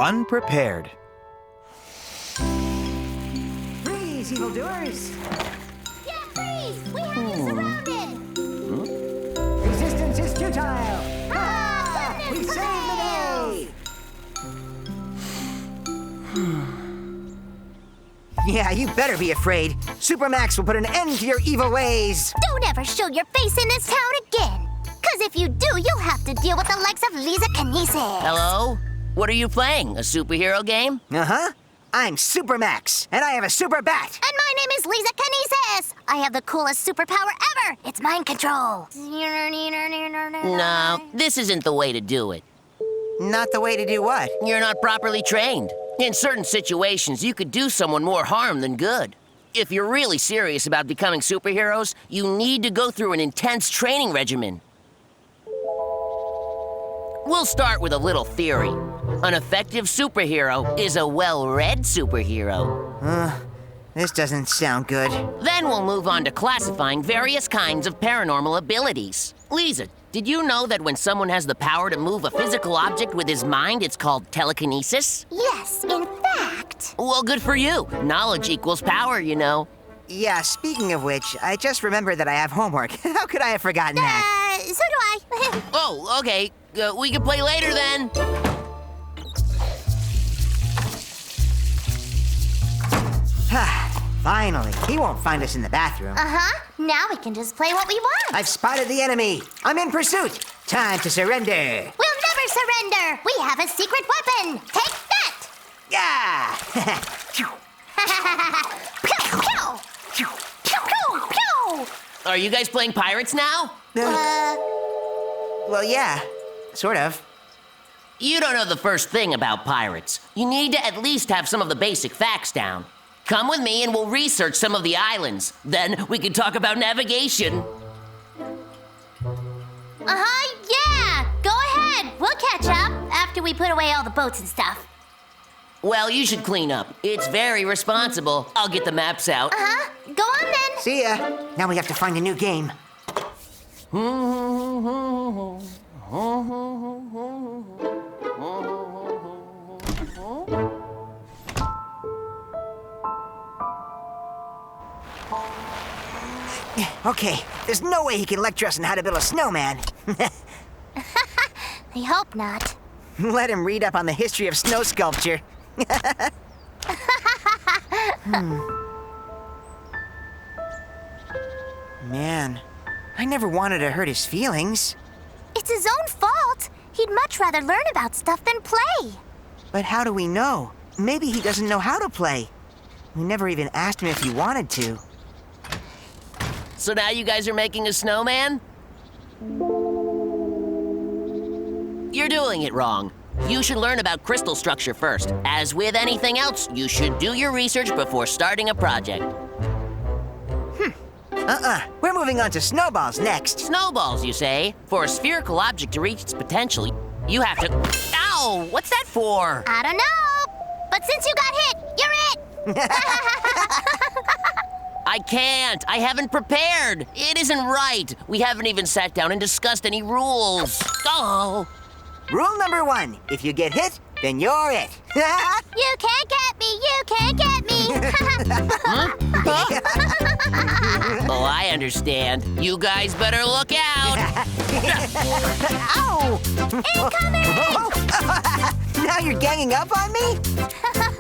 unprepared. Freeze, evildoers! Yeah, freeze! We have you surrounded! Resistance is futile! Ah, We goodness, saved the day! Yeah, you better be afraid. Supermax will put an end to your evil ways. Don't ever show your face in this town again! Cause if you do, you'll have to deal with the likes of Liza Kinesis. Hello? What are you playing? A superhero game? Uh-huh. I'm Supermax, and I have a super bat. And my name is Liza Kinesis! I have the coolest superpower ever! It's mind control! No, this isn't the way to do it. Not the way to do what? You're not properly trained. In certain situations, you could do someone more harm than good. If you're really serious about becoming superheroes, you need to go through an intense training regimen. We'll start with a little theory. An effective superhero is a well-read superhero. This doesn't sound good. Then we'll move on to classifying various kinds of paranormal abilities. Liza, did you know that when someone has the power to move a physical object with his mind, it's called telekinesis? Yes, in fact. Well, good for you. Knowledge equals power, you know. Yeah, speaking of which, I just remembered that I have homework. How could I have forgotten that? So do I. Oh, okay. We can play later then. Finally, he won't find us in the bathroom. Uh-huh. Now we can just play what we want. I've spotted the enemy. I'm in pursuit. Time to surrender. We'll never surrender. We have a secret weapon. Take that. Yeah! Pew, pew. Pew, pew, pew. Are you guys playing pirates now? Well, yeah, sort of. You don't know the first thing about pirates. You need to at least have some of the basic facts down. Come with me and we'll research some of the islands. Then we can talk about navigation. Uh-huh, yeah. Go ahead. We'll catch up after we put away all the boats and stuff. Well, you should clean up. It's very responsible. I'll get the maps out. Uh-huh. Go on then. See ya. Now we have to find a new game. Okay, there's no way he can lecture us on how to build a snowman. I hope not. Let him read up on the history of snow sculpture. Man, I never wanted to hurt his feelings. It's his own fault. He'd much rather learn about stuff than play. But how do we know? Maybe he doesn't know how to play. We never even asked him if he wanted to. So now you guys are making a snowman? You're doing it wrong. You should learn about crystal structure first. As with anything else, you should do your research before starting a project. We're moving on to snowballs next. Snowballs, you say? For a spherical object to reach its potential, you have to... Ow! What's that for? I don't know. But since you got hit, you're it. I can't. I haven't prepared. It isn't right. We haven't even sat down and discussed any rules. Oh! Rule number 1, if you get hit, then you're it. You can't get me. You can't get me. Oh, I understand. You guys better look out. Ow! Incoming! Now you're ganging up on me?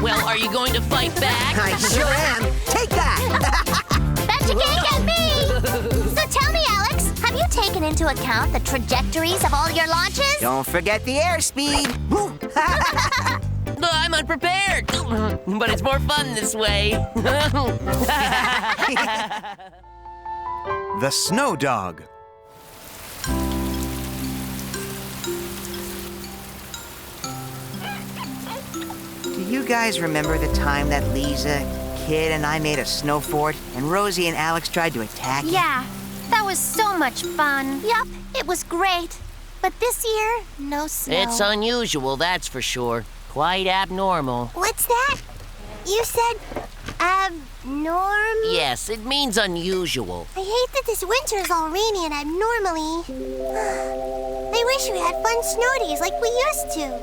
Well, are you going to fight back? I sure am. Take that! Bet you can't get me. So tell me, Alex, have you taken into account the trajectories of all your launches? Don't forget the airspeed. No, I'm unprepared. But it's more fun this way. The Snow Dog. Do you guys remember the time that Liza, Kid, and I made a snow fort, and Rosie and Alex tried to attack it? Yeah, that was so much fun. Yup, it was great. But this year, no snow. It's unusual, that's for sure. Quite abnormal. What's that? You said abnormal? Yes, it means unusual. I hate that this winter is all rainy and abnormally. I wish we had fun snow days like we used to.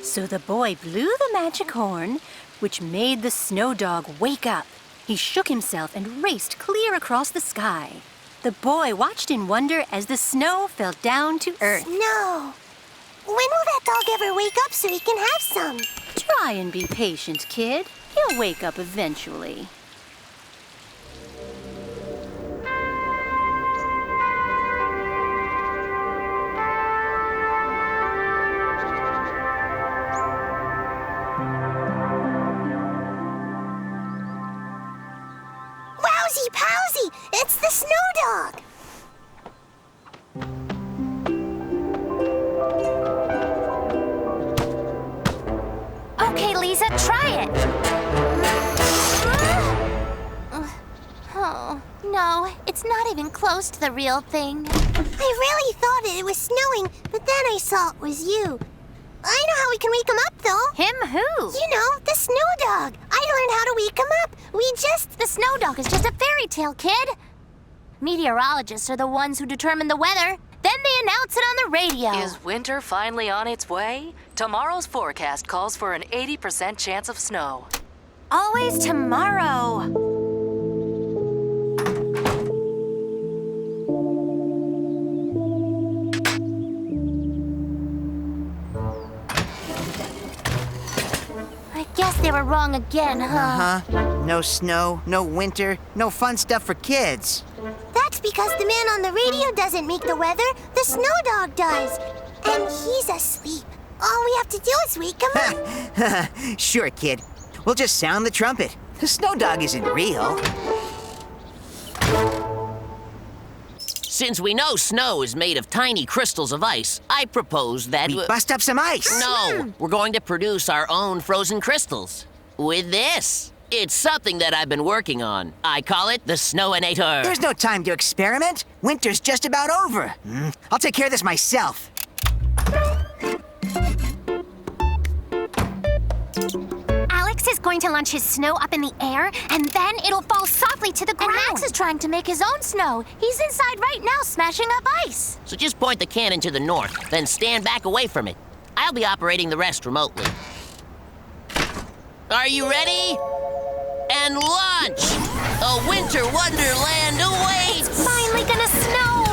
So the boy blew the magic horn, which made the snow dog wake up. He shook himself and raced clear across the sky. The boy watched in wonder as the snow fell down to earth. Snow. When will that dog ever wake up so he can have some? Try and be patient, kid. He'll wake up eventually. Wowsy powsy! It's the snow dog! Okay, Liza, try it. Oh, no, it's not even close to the real thing. I really thought it was snowing, but then I saw it was you. I know how we can wake him up, though. Him who? You know, the snow dog. I learned how to wake him up. The snow dog is just a fairy tale, kid. Meteorologists are the ones who determine the weather. Then they announce it on the radio. Is winter finally on its way? Tomorrow's forecast calls for an 80% chance of snow. Always tomorrow. I guess they were wrong again, huh? No snow, no winter, no fun stuff for kids. That's because the man on the radio doesn't make the weather. The snow dog does. And he's asleep. All we have to do is wake him up. Sure, kid. We'll just sound the trumpet. The snow dog isn't real. Since we know snow is made of tiny crystals of ice, I propose that We bust up some ice. No, we're going to produce our own frozen crystals. With this. It's something that I've been working on. I call it the Snowinator. There's no time to experiment. Winter's just about over. I'll take care of this myself. Alex is going to launch his snow up in the air, and then it'll fall softly to the ground. And Max is trying to make his own snow. He's inside right now, smashing up ice. So just point the cannon to the north, then stand back away from it. I'll be operating the rest remotely. Are you ready? And launch! A winter wonderland awaits! Finally gonna snow!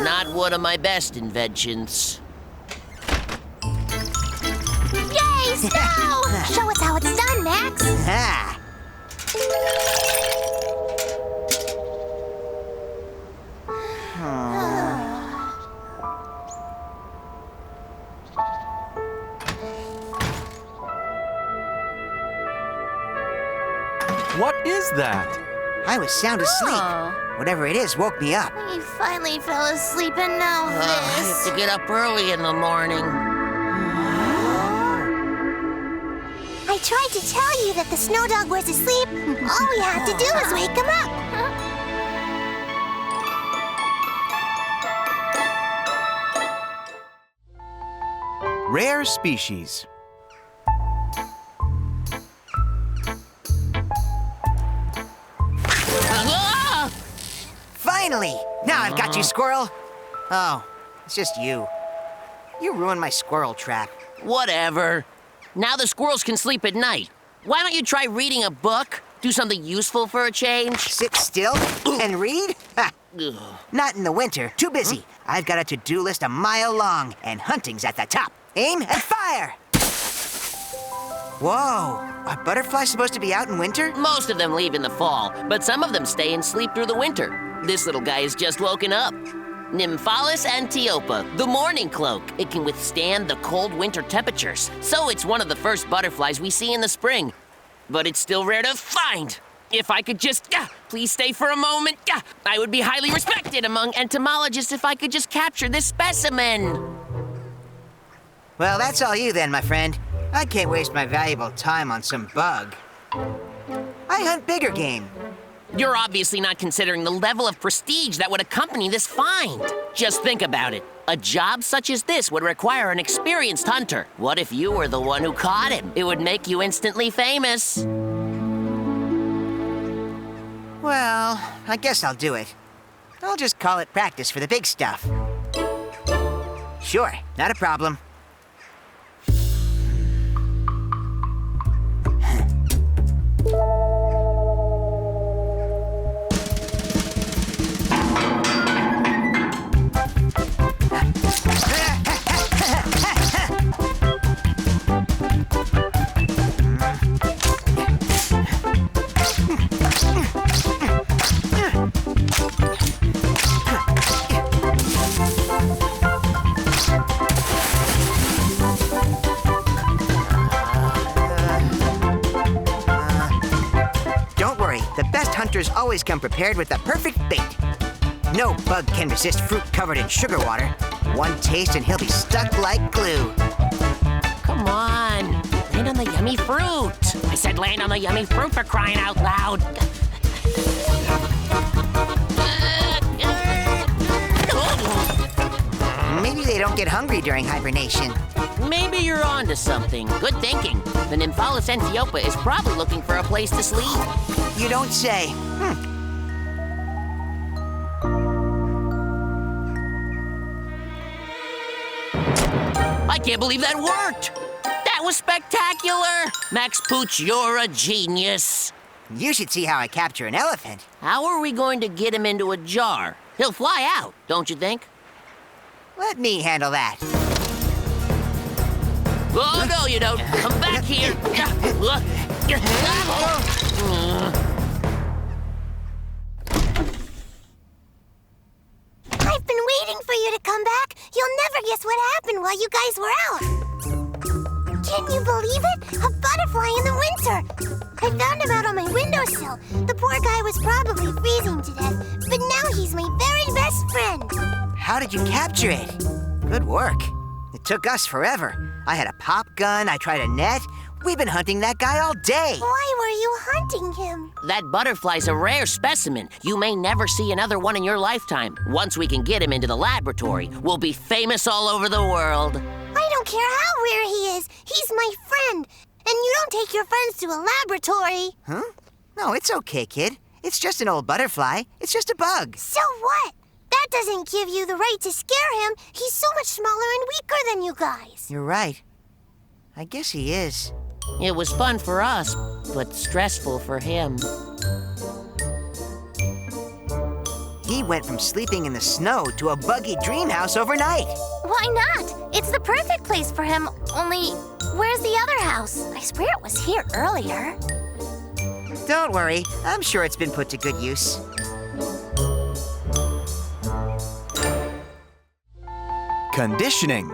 Not one of my best inventions. Yay, snow! Show us how it's done, Max. Ah. What is that? I was sound asleep. Whatever it is woke me up. He finally fell asleep, and now I have to get up early in the morning. I tried to tell you that the snow dog was asleep. All we had to do was wake him up. Rare species. Finally! Now I've got you, squirrel. Oh, it's just you. You ruined my squirrel trap. Whatever. Now the squirrels can sleep at night. Why don't you try reading a book? Do something useful for a change? Sit still and read? Ha. Ugh. Not in the winter. Too busy. I've got a to-do list a mile long, and hunting's at the top. Aim and fire! Whoa! Are butterflies supposed to be out in winter? Most of them leave in the fall, but some of them stay and sleep through the winter. This little guy is just woken up. Nymphalis antiopa, the morning cloak. It can withstand the cold winter temperatures, so it's one of the first butterflies we see in the spring. But it's still rare to find. If I could just, please stay for a moment. I would be highly respected among entomologists if I could just capture this specimen. Well, that's all you then, my friend. I can't waste my valuable time on some bug. I hunt bigger game. You're obviously not considering the level of prestige that would accompany this find. Just think about it. A job such as this would require an experienced hunter. What if you were the one who caught him? It would make you instantly famous. Well, I guess I'll do it. I'll just call it practice for the big stuff. Sure, not a problem. hunters always come prepared with the perfect bait. No bug can resist fruit covered in sugar water. One taste and he'll be stuck like glue. Come on, land on the yummy fruit. I said land on the yummy fruit, for crying out loud. Maybe they don't get hungry during hibernation. Maybe you're onto something. Good thinking. The Nymphalis antiopa is probably looking for a place to sleep. You don't say. I can't believe that worked! That was spectacular! Max Pooch, you're a genius. You should see how I capture an elephant. How are we going to get him into a jar? He'll fly out, don't you think? Let me handle that. Oh, no, you don't. Come back here. I've been waiting for you to come back. You'll never guess what happened while you guys were out. Can you believe it? A butterfly in the winter. I found him out on my windowsill. The poor guy was probably freezing to death, but now he's my very best friend. How did you capture it? Good work. It took us forever. I had a pop gun, I tried a net. We've been hunting that guy all day. Why were you hunting him? That butterfly's a rare specimen. You may never see another one in your lifetime. Once we can get him into the laboratory, we'll be famous all over the world. I don't care how rare he is. He's my friend. And you don't take your friends to a laboratory. Huh? No, it's okay, kid. It's just an old butterfly. It's just a bug. So what? That doesn't give you the right to scare him. He's so much smaller and weaker than you guys. You're right. I guess he is. It was fun for us, but stressful for him. He went from sleeping in the snow to a buggy dream house overnight. Why not? It's the perfect place for him. Only, where's the other house? I swear it was here earlier. Don't worry. I'm sure it's been put to good use. Conditioning.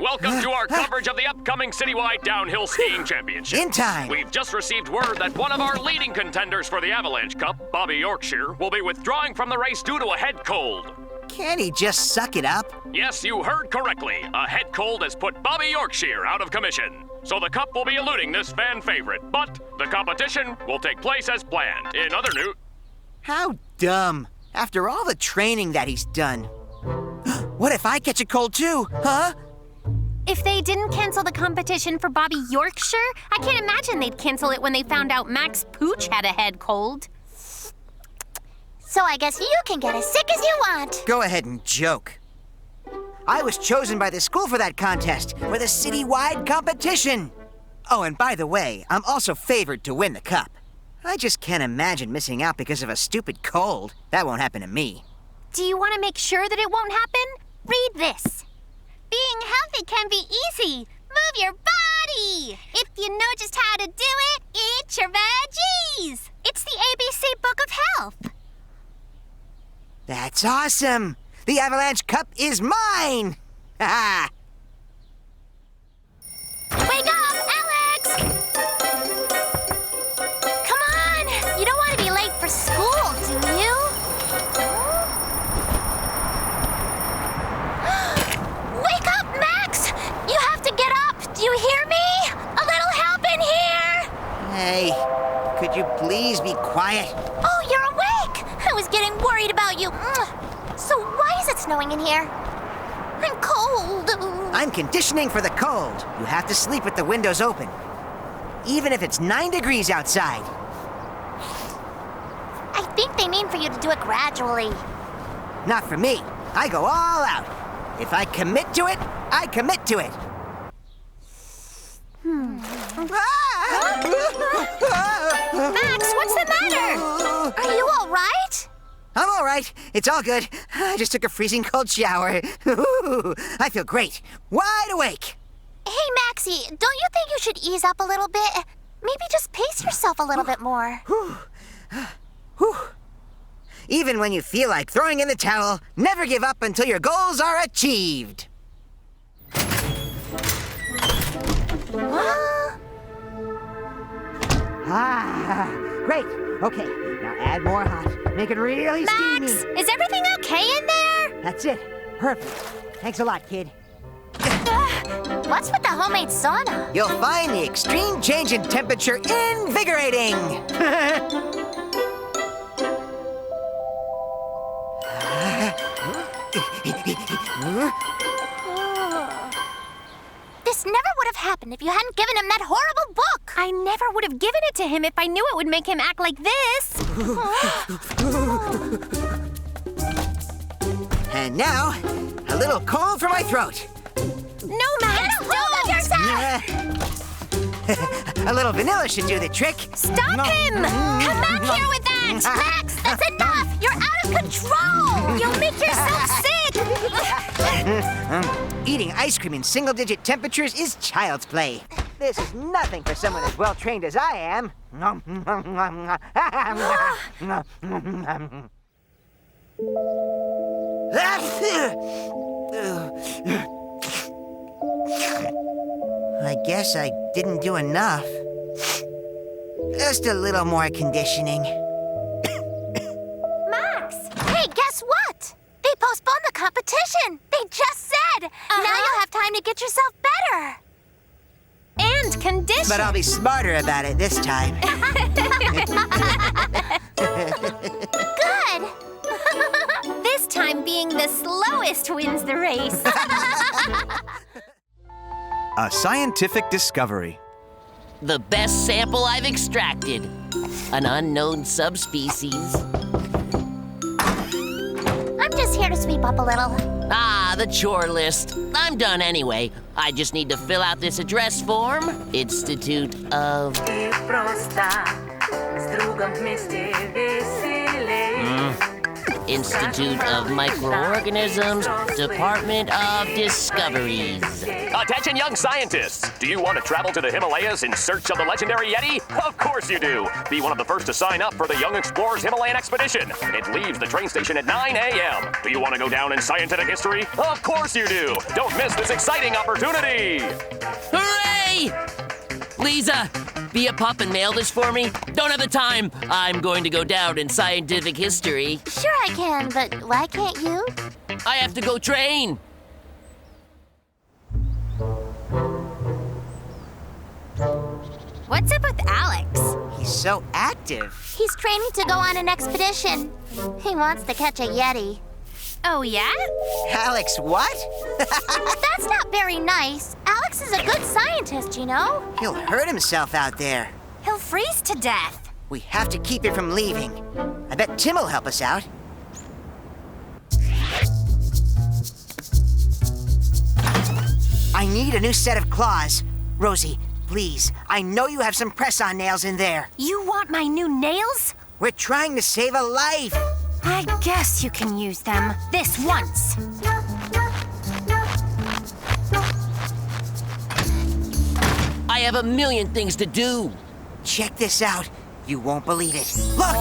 Welcome to our coverage of the upcoming citywide downhill skiing championship. In time. We've just received word that one of our leading contenders for the Avalanche Cup, Bobby Yorkshire, will be withdrawing from the race due to a head cold. Can't he just suck it up? Yes, you heard correctly. A head cold has put Bobby Yorkshire out of commission. So the cup will be eluding this fan favorite, but the competition will take place as planned. In other news... How dumb. After all the training that he's done. What if I catch a cold too, huh? If they didn't cancel the competition for Bobby Yorkshire, I can't imagine they'd cancel it when they found out Max Pooch had a head cold. So I guess you can get as sick as you want. Go ahead and joke. I was chosen by the school for that contest, for the citywide competition. Oh, and by the way, I'm also favored to win the cup. I just can't imagine missing out because of a stupid cold. That won't happen to me. Do you want to make sure that it won't happen? Read this. Being healthy can be easy. Move your body. If you know just how to do it, eat your veggies. It's the ABC Book of Health. That's awesome. The Avalanche Cup is mine. Ha Wake up, Alex! Come on! You don't want to be late for school, do you? Wake up, Max! You have to get up! Do you hear me? A little help in here! Hey, could you please be quiet? Oh, you're awake! I was getting worried about you. So why is it snowing in here? I'm cold. I'm conditioning for the cold. You have to sleep with the windows open. Even if it's 9 degrees outside. I think they mean for you to do it gradually. Not for me. I go all out. If I commit to it, I commit to it. Max, what's the matter? Are you all right? I'm all right. It's all good. I just took a freezing cold shower. I feel great. Wide awake. Hey, Maxie, don't you think you should ease up a little bit? Maybe just pace yourself a little bit more. Whew. Even when you feel like throwing in the towel, never give up until your goals are achieved. Ah, great. Okay, now add more hot. Make it really steamy. Max, is everything okay in there? That's it. Perfect. Thanks a lot, kid. What's with the homemade sauna? You'll find the extreme change in temperature invigorating. This never would have happened if you hadn't given him that horrible book. I never would have given it to him if I knew it would make him act like this. And now, a little cold for my throat. No, Max, Get a hold of yourself! A little vanilla should do the trick. Stop him! Come back here with that! Max, that's enough! You're out of control! You'll make yourself sick! Eating ice cream in single-digit temperatures is child's play. This is nothing for someone as well-trained as I am. I guess I didn't do enough. Just a little more conditioning. Max! Hey, guess what? They postponed the competition! They just said! Now you'll have time to get yourself better! And condition. But I'll be smarter about it this time. Good! This time being the slowest wins the race. A scientific discovery. The best sample I've extracted. An unknown subspecies. I'm just here to sweep up a little. Ah, the chore list. I'm done anyway. I just need to fill out this address form. Institute of... Institute of Microorganisms, Department of Discoveries. Attention, young scientists! Do you want to travel to the Himalayas in search of the legendary Yeti? Of course you do! Be one of the first to sign up for the Young Explorers Himalayan Expedition. It leaves the train station at 9 a.m. Do you want to go down in scientific history? Of course you do! Don't miss this exciting opportunity! Hooray! Lisa, be a pup and mail this for me. Don't have the time. I'm going to go down in scientific history. Sure I can, but why can't you? I have to go train. What's up with Alex? He's so active. He's training to go on an expedition. He wants to catch a Yeti. Oh, yeah? Alex, what? That's not very nice. Alex is a good scientist, you know? He'll hurt himself out there. He'll freeze to death. We have to keep it from leaving. I bet Tim will help us out. I need a new set of claws. Rosie, please, I know you have some press-on nails in there. You want my new nails? We're trying to save a life. I guess you can use them. This once. I have a million things to do. Check this out. You won't believe it. Look!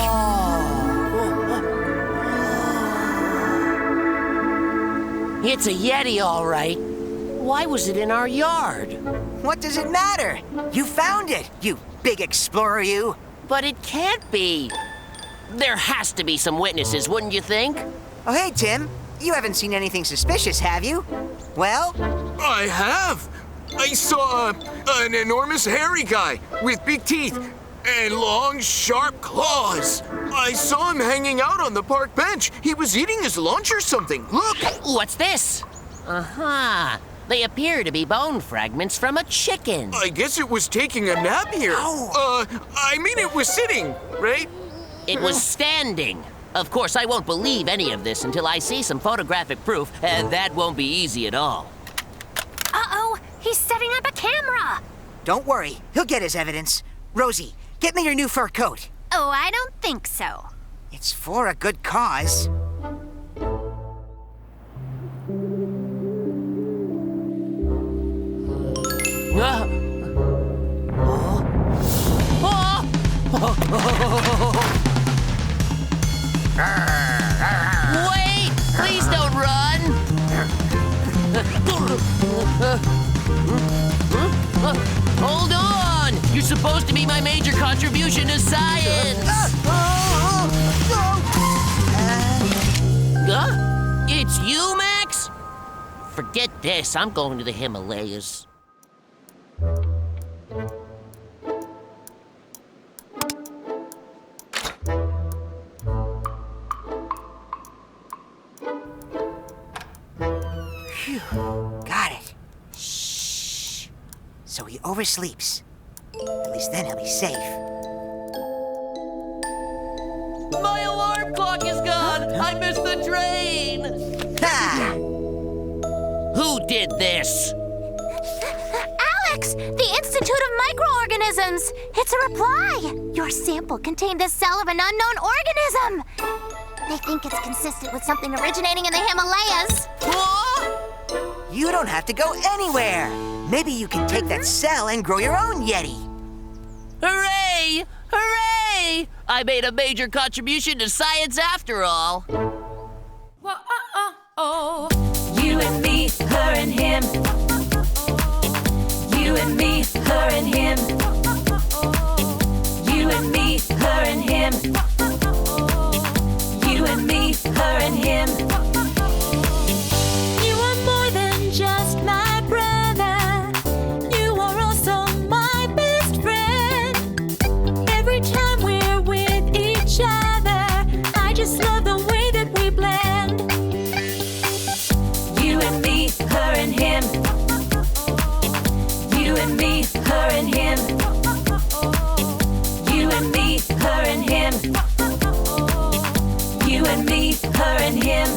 It's a Yeti, all right. Why was it in our yard? What does it matter? You found it, you big explorer, you. But it can't be. There has to be some witnesses, wouldn't you think? Oh, hey, Tim. You haven't seen anything suspicious, have you? Well? I have. I saw an enormous hairy guy with big teeth and long, sharp claws. I saw him hanging out on the park bench. He was eating his lunch or something. Look! What's this? Uh-huh. They appear to be bone fragments from a chicken. I guess it was taking a nap here. I mean it was sitting, right? It was standing. Of course, I won't believe any of this until I see some photographic proof, and that won't be easy at all. Uh-oh, he's setting up a camera. Don't worry, he'll get his evidence. Rosie, get me your new fur coat. Oh, I don't think so. It's for a good cause. Wait! Please don't run! Hold on! You're supposed to be my major contribution to science. It's you, Max? Forget this. I'm going to the Himalayas. Phew, got it. Shh. So he oversleeps. At least then he'll be safe. My alarm clock is gone. I missed the train. Ha! Who did this? Alex, the Institute of Microorganisms. It's a reply. Your sample contained the cell of an unknown organism. They think it's consistent with something originating in the Himalayas. You don't have to go anywhere. Maybe you can take that cell and grow your own Yeti. Hooray! Hooray! I made a major contribution to science after all. You and me, her and him. You and me, her and him. You and me, her and him. You and me, her and him. You are more than just my brother. You are also my best friend. Every time we're with each other, I just love the way that we blend. You and me, her and him. You and me, her and him. You and me, her and him. You and me, her and him.